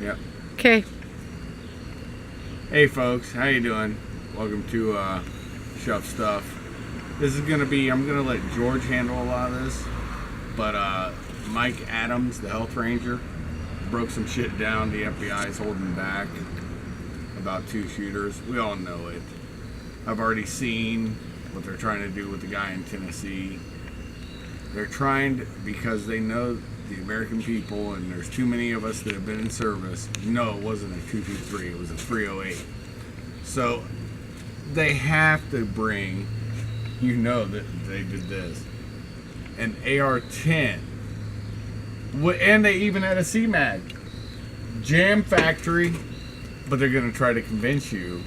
Yep. Okay. Hey folks, how you doing? Welcome to Shove Stuff. This is gonna be, I'm gonna let George handle a lot of this, but Mike Adams, the health ranger, broke some shit down. The FBI is holding back about 2 shooters. We all know it. I've already seen what they're trying to do with the guy in Tennessee. They're trying to, because they know the American people, and there's too many of us that have been in service. No, it wasn't a 223, it was a 308. So they have to bring, you know that they did this, an AR-10. And they even had a CMAG. Jam factory, but they're going to try to convince you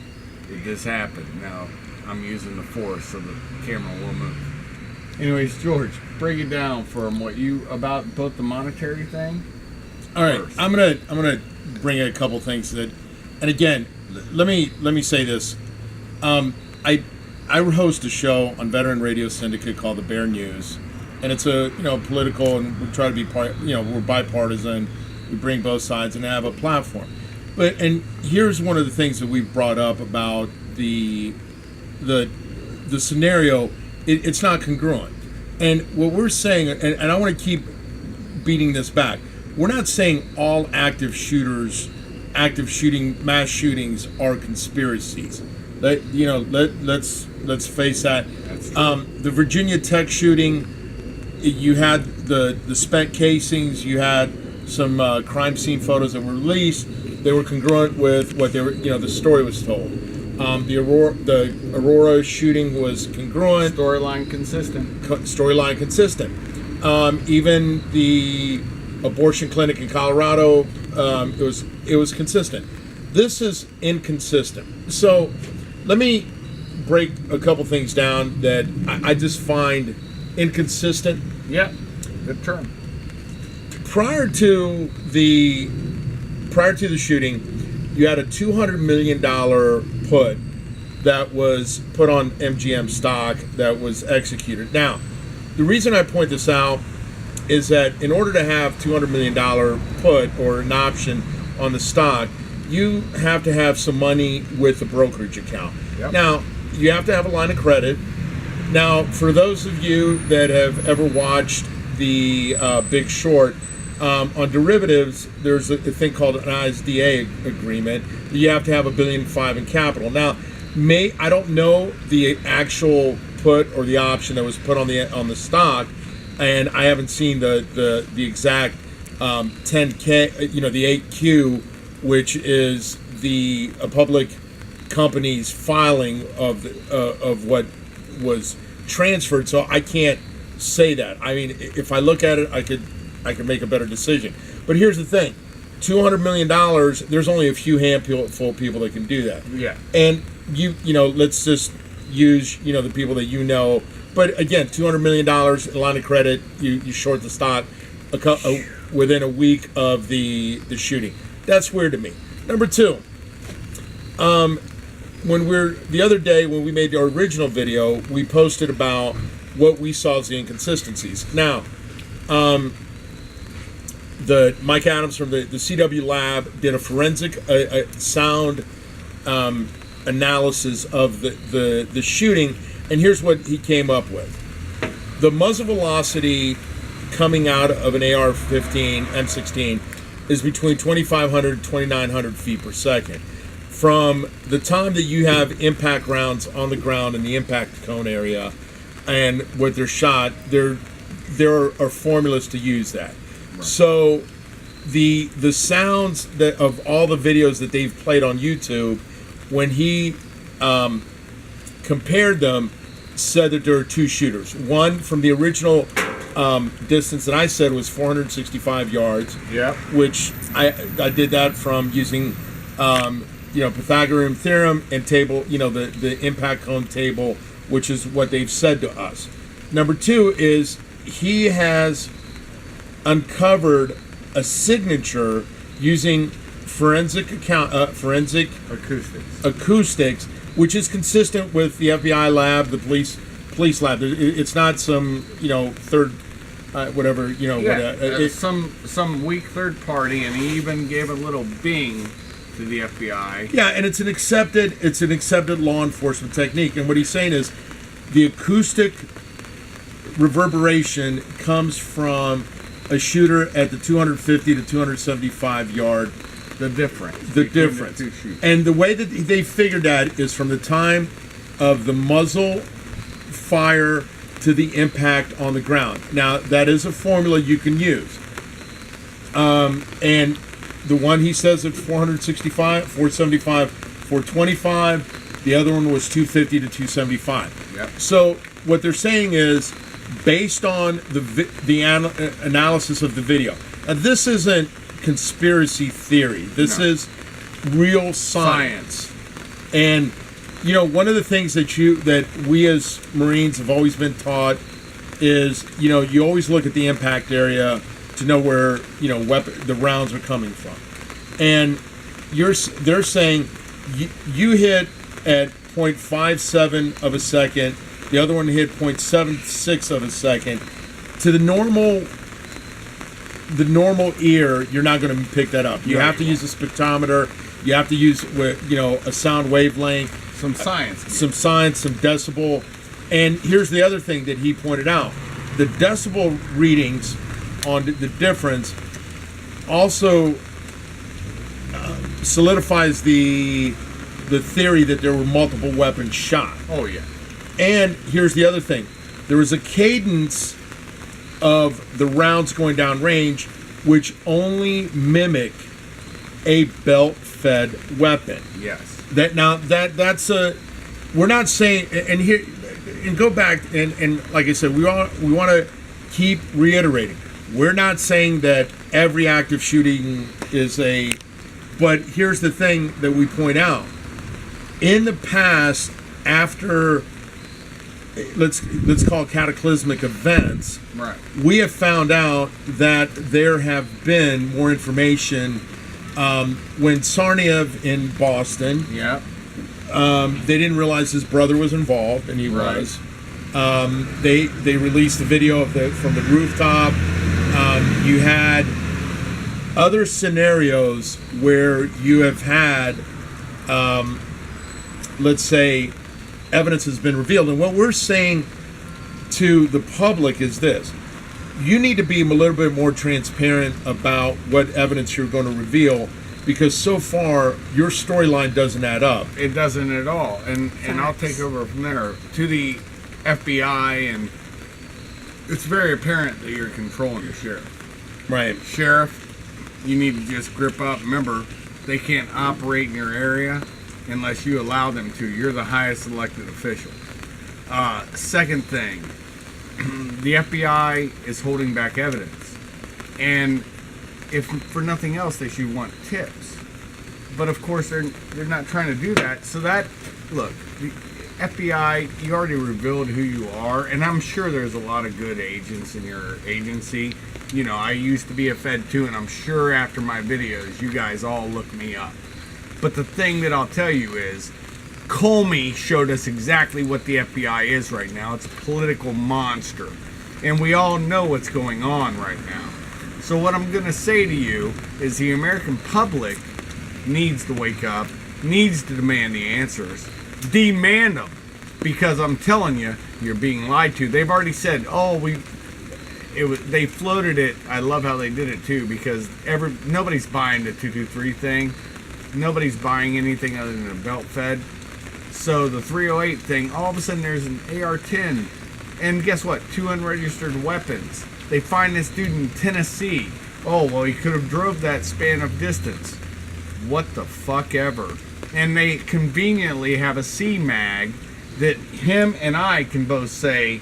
that this happened. Now, I'm using the force so the camera will move. Anyways, George, break it down from what you about both the monetary thing. All right, first. I'm gonna bring a couple things that, and again, let me say this. I host a show on Veteran Radio Syndicate called the Bear News, and it's a political, and we try to be we're bipartisan. We bring both sides and have a platform. And here's one of the things that we've brought up about the scenario. It's not congruent. And what we're saying, and I want to keep beating this back, we're not saying all mass shootings are conspiracies. Let's face that. The Virginia Tech shooting, you had the spent casings, you had some crime scene photos that were released. They were congruent with what they were, the story was told. The Aurora shooting was congruent. Storyline consistent. Even the abortion clinic in Colorado, it was consistent. This is inconsistent. So let me break a couple things down that I just find inconsistent. Yeah, good term. Prior to the shooting, you had a $200 million put that was put on MGM stock that was executed. Now, the reason I point this out is that in order to have $200 million put or an option on the stock, you have to have some money with a brokerage account. Yep. Now, you have to have a line of credit. Now, for those of you that have ever watched The Big Short, on derivatives, there's a thing called an ISDA agreement. You have to have $1.5 billion in capital. Now, I don't know the actual put or the option that was put on the stock, and I haven't seen the exact 10K, the 8Q, which is the public company's filing of what was transferred. So I can't say that. I mean, if I look at it, I could make a better decision. But here's the thing. $200 million, there's only a few handful of people that can do that. Yeah. And let's just use, the people that you know. But again, $200 million in line of credit, you short the stock within a week of the shooting. That's weird to me. Number two, the other day when we made our original video, we posted about what we saw as the inconsistencies. Now, the Mike Adams from the CW lab did a forensic sound analysis of the shooting, and here's what he came up with. The muzzle velocity coming out of an AR-15 M16 is between 2,500 and 2,900 feet per second. From the time that you have impact rounds on the ground in the impact cone area and what they're shot, there are formulas to use that. Right. So the sounds of all the videos that they've played on YouTube, when he compared them, said that there are 2 shooters. One from the original distance that I said was 465 yards. Yeah. Which I did that from using Pythagorean theorem and table, the impact cone table, which is what they've said to us. Number 2 is he has uncovered a signature using forensic acoustics, which is consistent with the FBI lab, the police lab. It's not some third whatever, some weak third party, and he even gave a little bing to the FBI. Yeah, and it's an accepted law enforcement technique. And what he's saying is the acoustic reverberation comes from a shooter at the 250 to 275 yard. The difference. And the way that they figured that is from the time of the muzzle fire to the impact on the ground. Now, that is a formula you can use. And the one he says at 465, 475, 425. The other one was 250 to 275. Yep. So what they're saying is, based on the analysis of the video. Now, this isn't conspiracy theory. This is real science. And one of the things that we as Marines have always been taught is, you always look at the impact area to know where the rounds are coming from. And they're saying you hit at 0.57 of a second. The other one hit 0.76 of a second. To the normal ear, you're not going to pick that up. You have to use a spectrometer. You have to use a sound wavelength. Some science, some decibel. And here's the other thing that he pointed out. The decibel readings on the difference also solidifies the theory that there were multiple weapons shot. Oh, yeah. And here's the other thing. There was a cadence of the rounds going down range which only mimic a belt-fed weapon. Yes. That's a, we're not saying, and go back and like I said, we want to keep reiterating. We're not saying that every active shooting is but here's the thing that we point out. In the past, after let's call it cataclysmic events, right, we have found out that there have been more information. When Tsarnaev in Boston, they didn't realize his brother was involved, and he was. They released the video from the rooftop. You had other scenarios where you have had, let's say, evidence has been revealed. And what we're saying to the public is this. You need to be a little bit more transparent about what evidence you're going to reveal, because so far your storyline doesn't add up. It doesn't at all. And I'll take over from there to the FBI, and it's very apparent that you're controlling the sheriff. Right. Sheriff, you need to just grip up. Remember, they can't operate in your area unless you allow them to. You're the highest elected official. Second thing, the FBI is holding back evidence, and if for nothing else, they should want tips. But of course, they're not trying to do that. So the FBI, you already revealed who you are, and I'm sure there's a lot of good agents in your agency. I used to be a Fed too, and I'm sure after my videos, you guys all look me up. But the thing that I'll tell you is, Comey showed us exactly what the FBI is right now. It's a political monster. And we all know what's going on right now. So what I'm going to say to you is the American public needs to wake up, needs to demand the answers. Demand them. Because I'm telling you, you're being lied to. They've already said, they floated it. I love how they did it too, because nobody's buying the 223 thing. Nobody's buying anything other than a belt fed. So the 308 thing, all of a sudden there's an AR-10. And guess what? 2 unregistered weapons. They find this dude in Tennessee. Oh, well, he could have drove that span of distance. What the fuck ever. And they conveniently have a C-mag that him and I can both say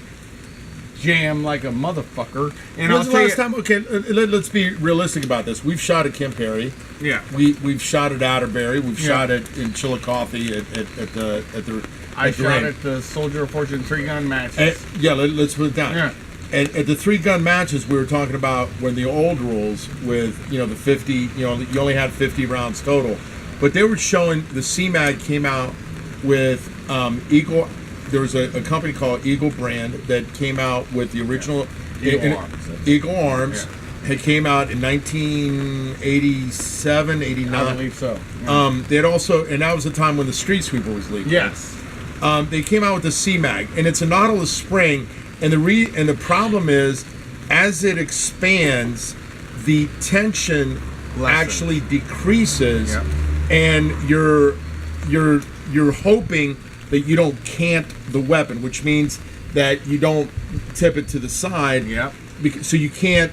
jam like a motherfucker. And When's the last time? Okay, let's be realistic about this. We've shot at Kemp Perry. Yeah. We've shot at Atterbury. We've shot it in Chillicothe at the. I shot at the Soldier of Fortune 3-gun matches. Let's put it down. Yeah. At the 3-gun matches, we were talking about when the old rules with the 50. You only had 50 rounds total, but they were showing the CMAG came out with Eagle. There was a company called Eagle Brand that came out with the original Eagle Arms. Eagle Arms had came out in 1987, 89. I believe so. Yeah. They had also, and that was the time when the Street Sweeper was legal. Yes. They came out with the C-Mag, and it's a Nautilus spring, and the problem is, as it expands, the tension actually decreases, and you're hoping that you don't cant the weapon, which means that you don't tip it to the side. So you can't,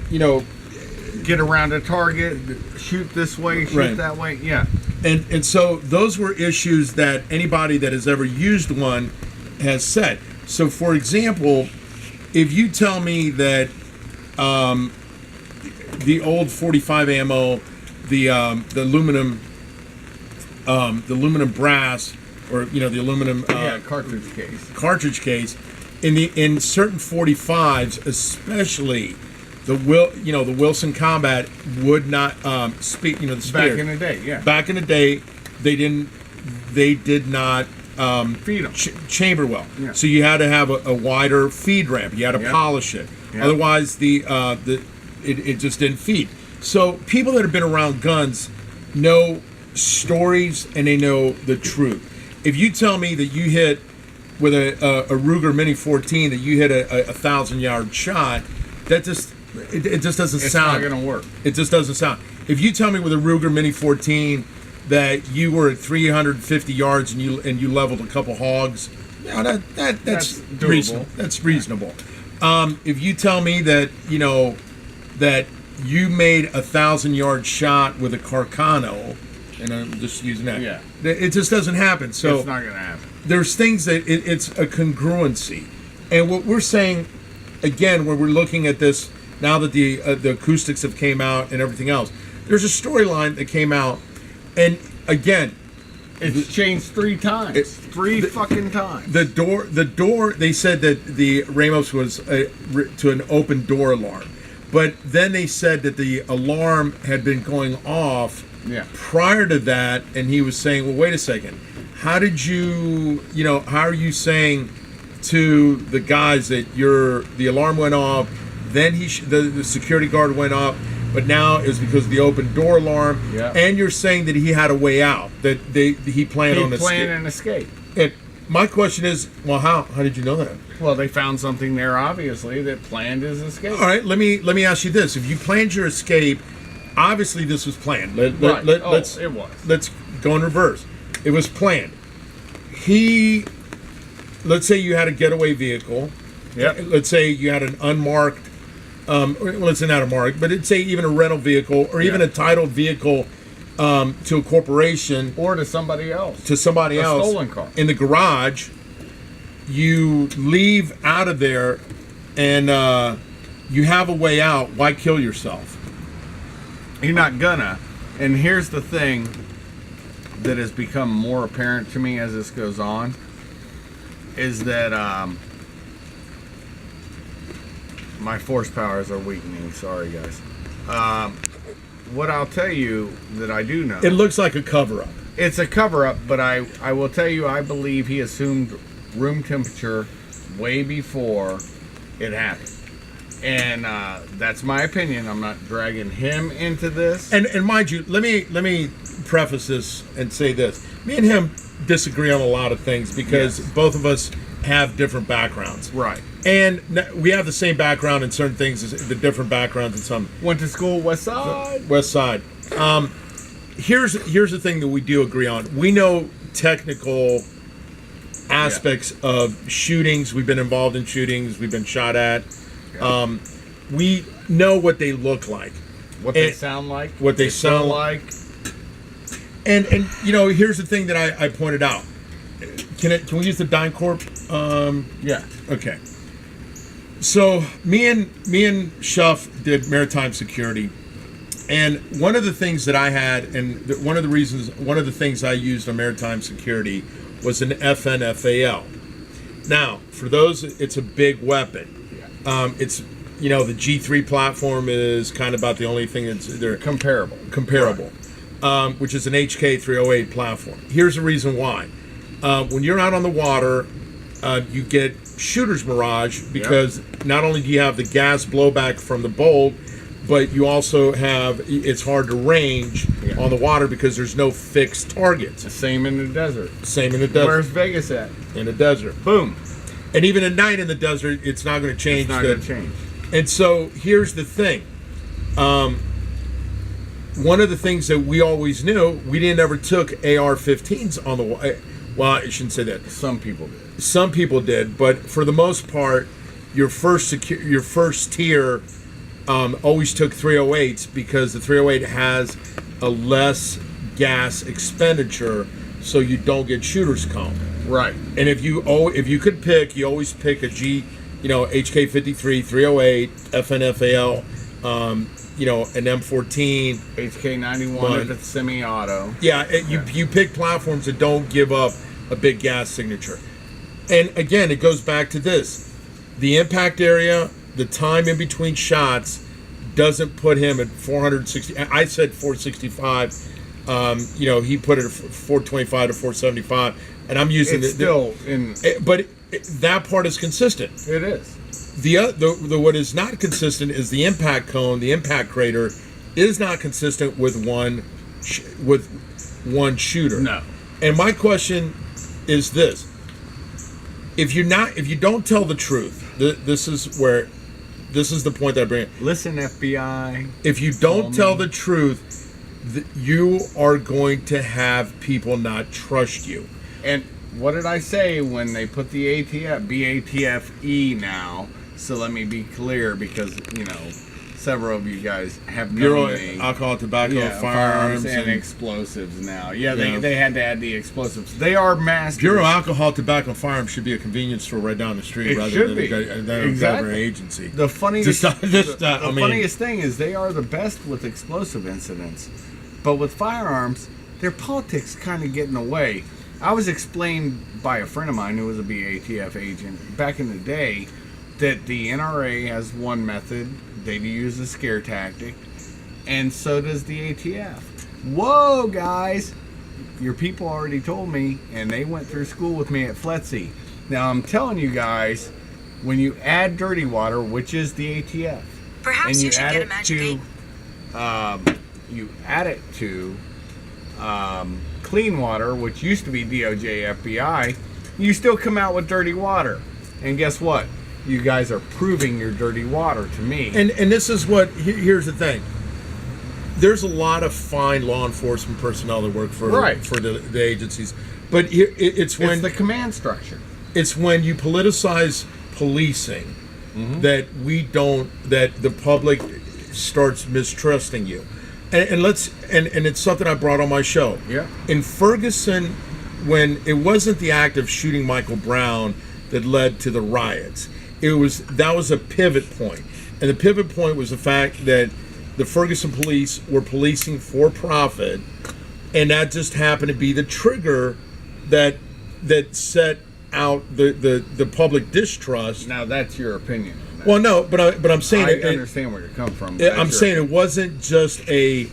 get around a target, shoot this way, shoot that way. Yeah. And so those were issues that anybody that has ever used one has said. So for example, if you tell me that the old 45 ammo, the aluminum brass, or the aluminum cartridge case in certain 45s, especially the Wilson Combat would not speak. The spear. Back in the day, Back in the day, they did not feed them chamber well. So you had to have a wider feed ramp. You had to polish it. Otherwise, it just didn't feed. So people that have been around guns know stories, and they know the truth. If you tell me that you hit with a Ruger Mini 14 that you hit a 1,000-yard shot, that just doesn't sound. It's not going to work. It just doesn't sound. If you tell me with a Ruger Mini 14 that you were at 350 yards and you leveled a couple hogs, that's reasonable. That's reasonable. If you tell me that that you made a 1,000-yard shot with a Carcano, and I'm just using that, it just doesn't happen. So it's not going to happen. There's things that it's a congruency, and what we're saying again when we're looking at this now that the acoustics have came out and everything else, there's a storyline that came out, and again, it's changed 3 times. Fucking times. The door. They said that the Ramos was to an open door alarm, but then they said that the alarm had been going off prior to that, and he was saying, "Well, wait a second. How did you? How are you saying to the guys that the alarm went off?" Then the security guard went up, but now it's because of the open door alarm. And you're saying that he had a way out, that he planned on an escape. And my question is, well, how did you know that? Well, they found something there, obviously, that planned his escape. All right, let me ask you this: if you planned your escape, obviously this was planned. It was. Let's go in reverse. It was planned. Let's say you had a getaway vehicle. Let's say you had an unmarked. It's not a mark, but it'd say even a rental vehicle or even a titled vehicle to a corporation or to somebody else. A stolen car in the garage. You leave out of there, and you have a way out. Why kill yourself? You're not gonna. And here's the thing that has become more apparent to me as this goes on is that my force powers are weakening. Sorry, guys. What I'll tell you that I do know. It looks like a cover-up. It's a cover-up, but I will tell you I believe he assumed room temperature way before it happened. And that's my opinion. I'm not dragging him into this. And mind you, let me preface this and say this. Me and him disagree on a lot of things because both of us have different backgrounds. Right. And we have the same background in certain things, the different backgrounds in some. Went to school West Side. West Side. Here's the thing that we do agree on. We know technical aspects of shootings. We've been involved in shootings. We've been shot at. We know what they look like. What they sound like. What they sound like. And here's the thing that I pointed out. Can we use the DynCorp? Yeah. Okay. So me and Shuff did maritime security, and one of the things that I had, and one of the things I used on maritime security was an FNFAL. Now, for those, it's a big weapon. It's the G3 platform is kind of about the only thing that's they're comparable, right. Which is an HK 308 platform. Here's the reason why. When you're out on the water you get shooter's mirage because not only do you have the gas blowback from the bolt, but you also have, it's hard to range on the water because there's no fixed targets. Same in the desert. Same in the desert. Where's Vegas at? In the desert. Boom. And even at night in the desert, it's not going to change. It's not going to change. And so here's the thing. One of the things that we always knew, we didn't ever took AR-15s on the, well, I shouldn't say that. Some people did. Some people did, but for the most part, your first tier always took 308s because the 308 has a less gas expenditure, so you don't get shooter's cone. Right. And if you could pick, you always pick a G, HK53, 308, FNFAL, an M14, HK91 if it's semi-auto. Yeah, you pick platforms that don't give up a big gas signature. And again, it goes back to this. The impact area, the time in between shots doesn't put him at 460. I said 465. He put it at 425 to 475. And I'm using but that part is consistent. It is. The what is not consistent is the impact cone. The impact crater is not consistent with one shooter. No. And my question is this: if you don't tell the truth, this is the point that I bring. Listen, FBI. If you don't tell the truth, you are going to have people not trust you. And what did I say when they put the BATF-E now? So let me be clear, because several of you guys have Bureau known me. Alcohol, tobacco, firearms, and explosives now. Yeah, they had to add the explosives. They are masters. Bureau Alcohol, Tobacco, Firearms should be a convenience store right down the street rather than a government agency. The funniest, funniest thing is they are the best with explosive incidents, but with firearms, their politics kind of get in the way. I was explained by a friend of mine who was a BATF agent back in the day that the NRA has one method. They use a scare tactic, and so does the ATF. Whoa, guys! Your people already told me, and they went through school with me at FLETC. Now, I'm telling you guys, when you add dirty water, which is the ATF, perhaps and you should get a magic eight. You add it to clean water, which used to be DOJ, FBI, you still come out with dirty water. And guess what? You guys are proving your dirty water to me. And this is what, here's the thing. There's a lot of fine law enforcement personnel that work for the agencies. But it's the command structure. It's when you politicize policing that the public starts mistrusting you. And it's something I brought on my show. Yeah. In Ferguson, when it wasn't the act of shooting Michael Brown that led to the riots, that was a pivot point. And the pivot point was the fact that the Ferguson police were policing for profit, and that just happened to be the trigger that set out the public distrust. Now that's your opinion. Well, no, but I'm saying I understand where you're coming from. I'm saying it wasn't just if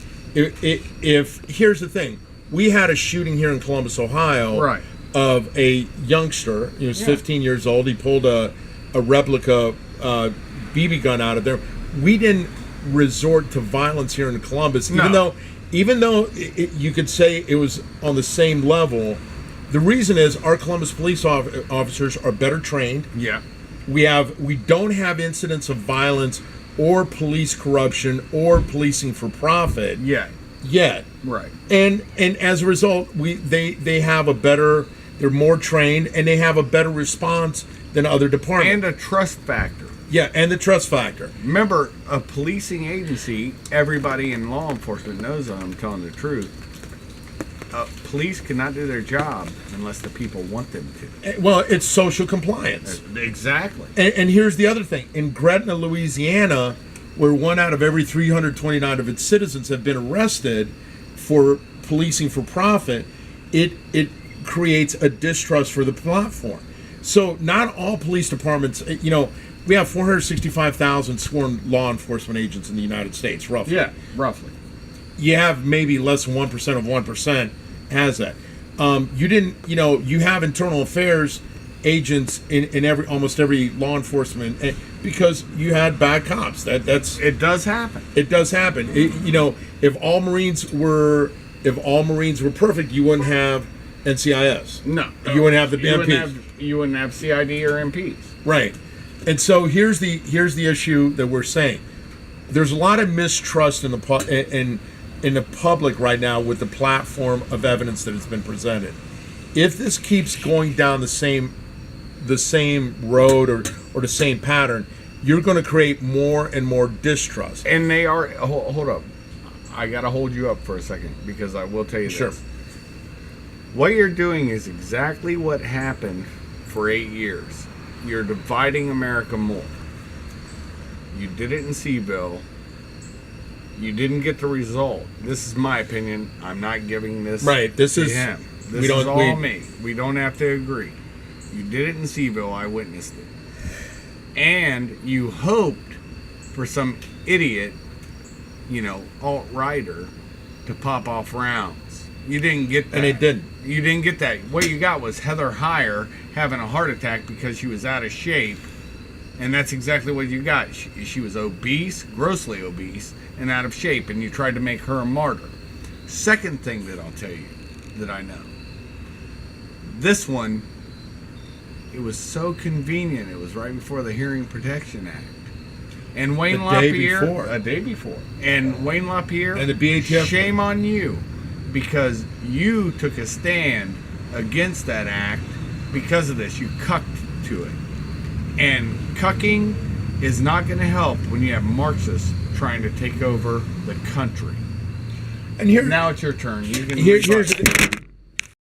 here's the thing, we had a shooting here in Columbus, Ohio, of a youngster. He was 15 years old. He pulled a replica BB gun out of there. We didn't resort to violence here in Columbus, even though you could say it was on the same level. The reason is our Columbus police officers are better trained. Yeah. We don't have incidents of violence or police corruption or policing for profit yet. Right. And as a result, they have they're more trained, and they have a better response than other departments. And a trust factor. Yeah, and the trust factor. Remember, a policing agency, everybody in law enforcement knows that I'm telling the truth. Police cannot do their job unless the people want them to. Well, it's social compliance. Exactly. And here's the other thing. In Gretna, Louisiana, where 1 out of every 329 of its citizens have been arrested for policing for profit, it creates a distrust for the platform. So not all police departments, we have 465,000 sworn law enforcement agents in the United States, roughly. Yeah, roughly. You have maybe less than 1% of 1% has that. You have internal affairs agents in almost every law enforcement, because you had bad cops. That's It does happen. It does happen. If all Marines were perfect, you wouldn't have NCIS. No. You wouldn't have the MPs. You wouldn't have CID or MPs. Right. And so here's the issue that we're saying. There's a lot of mistrust in the public right now with the platform of evidence that has been presented. If this keeps going down the same road or the same pattern, you're going to create more and more distrust. And they are. Hold up. I got to hold you up for a second, because I will tell you this. Sure. What you're doing is exactly what happened for 8 years. You're dividing America more. You did it in Seville. You didn't get the result. This is my opinion. I'm not giving this to him. This is all me. We don't have to agree. You did it in Seville. I witnessed it. And you hoped for some idiot, alt-righter to pop off rounds. You didn't get that. And it didn't. You didn't get that. What you got was Heather Heyer having a heart attack because she was out of shape. And that's exactly what you got. She was obese, grossly obese, and out of shape. And you tried to make her a martyr. Second thing that I'll tell you that I know. This one, it was so convenient. It was right before the Hearing Protection Act. And Wayne LaPierre, a day before. And Wayne LaPierre, and the BATF. Shame on you, because you took a stand against that act because of this. You cucked to it. And cucking is not going to help when you have Marxists trying to take over the country. And here, now it's your turn. You can here's the thing.